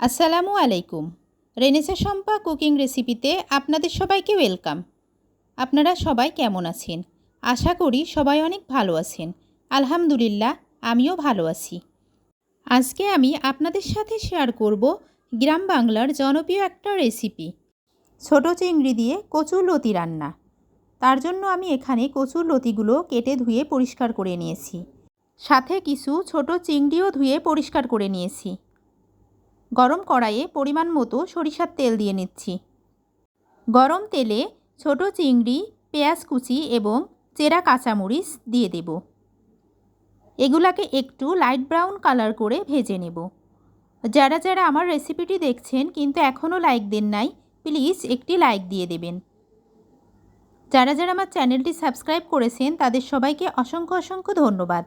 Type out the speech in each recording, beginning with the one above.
আসসালামু আলাইকুম। Renaissance Shampa cooking রেসিপিতে আপনাদের সবাইকে ওয়েলকাম। আপনারা সবাই কেমন আছেন? আশা করি সবাই অনেক ভালো আছেন। আলহামদুলিল্লাহ, আমিও ভালো আছি। আজকে আমি আপনাদের সাথে শেয়ার করব গ্রাম বাংলার জনপ্রিয় একটা রেসিপি, ছোট চিংড়ি দিয়ে কচুর লতি রান্না। তার জন্য আমি এখানে কচুর লতিগুলো কেটে ধুয়ে পরিষ্কার করে নিয়েছি। সাথে কিছু ছোট চিংড়িও ধুয়ে পরিষ্কার করে নিয়েছি। গরম কড়াইয়ে পরিমাণ মতো সরিষার তেল দিয়ে নিচ্ছি। গরম তেলে ছোট চিংড়ি, পেঁয়াজ কুচি এবং চেরা কাঁচামরিচ দিয়ে দেব। এগুলাকে একটু লাইট ব্রাউন কালার করে ভেজে নেব। যারা যারা আমার রেসিপিটি দেখছেন কিন্তু এখনও লাইক দেন নাই, প্লিজ একটি লাইক দিয়ে দেবেন। যারা যারা আমার চ্যানেলটি সাবস্ক্রাইব করেছেন তাদের সবাইকে অসংখ্য অসংখ্য ধন্যবাদ।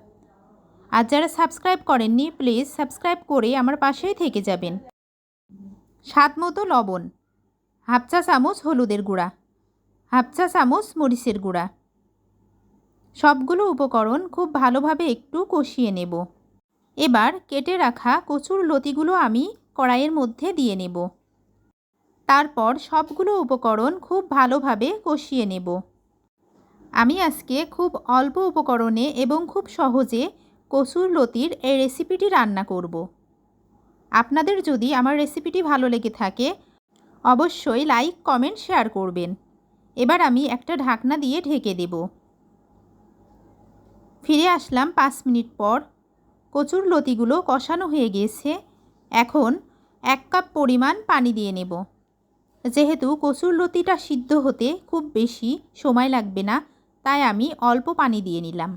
আর যারা সাবস্ক্রাইব করেননি প্লিজ সাবস্ক্রাইব করে আমার পাশেই থেকে যাবেন। স্বাদ মতো লবণ, হাফ চা চামচ হলুদের গুঁড়া, হাফ চা চামচ মরিচের গুঁড়া। সবগুলো উপকরণ খুব ভালোভাবে একটু কষিয়ে নেব। এবার কেটে রাখা কচুর লতিগুলো আমি কড়াইয়ের মধ্যে দিয়ে নেব। তারপর সবগুলো উপকরণ খুব ভালোভাবে কষিয়ে নেব। আমি আজকে খুব অল্প উপকরণে এবং খুব সহজে কচুর লতির এই রেসিপিটি রান্না করব। আপনাদের যদি আমার রেসিপিটি ভালো লেগে থাকে অবশ্যই লাইক, কমেন্ট, শেয়ার করবেন। এবার আমি একটা ঢাকনা দিয়ে ঢেকে দেব। ফিরে আসলাম 5 মিনিট পর। কচুর লতিগুলো কষানো হয়ে গিয়েছে। এখন 1 কাপ পরিমাণ পানি দিয়ে নেব। যেহেতু কচুর লতিটা সিদ্ধ হতে খুব বেশি সময় লাগবে না, তাই আমি অল্প পানি দিয়ে নিলাম।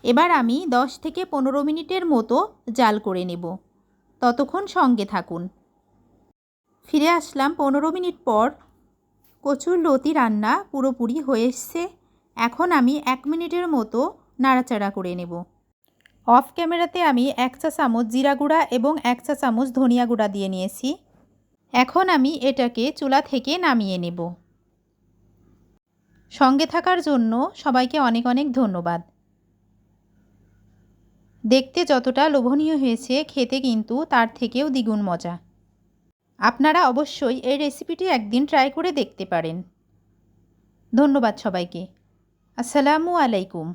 এবার আমি 10 থেকে 15 মিনিটের মতো জাল করে নেব। ততক্ষণ সঙ্গে থাকুন। ফিরে আসলাম 15 মিনিট পর। কচুর লতি রান্না পুরোপুরি হয়ে এসছে। এখন আমি 1 মিনিটের মতো নাড়াচাড়া করে নেব। অফ ক্যামেরাতে আমি 1 চা চামচ জিরা গুঁড়া এবং 1 চা চামচ ধনিয়া গুঁড়া দিয়ে নিয়েছি। এখন আমি এটাকে চুলা থেকে নামিয়ে নেব। সঙ্গে থাকার জন্য সবাইকে অনেক অনেক ধন্যবাদ। দেখতে যতটা লোভনীয় হয়েছে, খেতে কিন্তু তার থেকেও দ্বিগুণ মজা। আপনারা অবশ্যই এই রেসিপিটি একদিন ট্রাই করে দেখতে পারেন। ধন্যবাদ সবাইকে। আসসালামু আলাইকুম।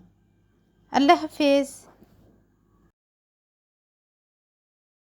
আল্লাহ হাফেজ।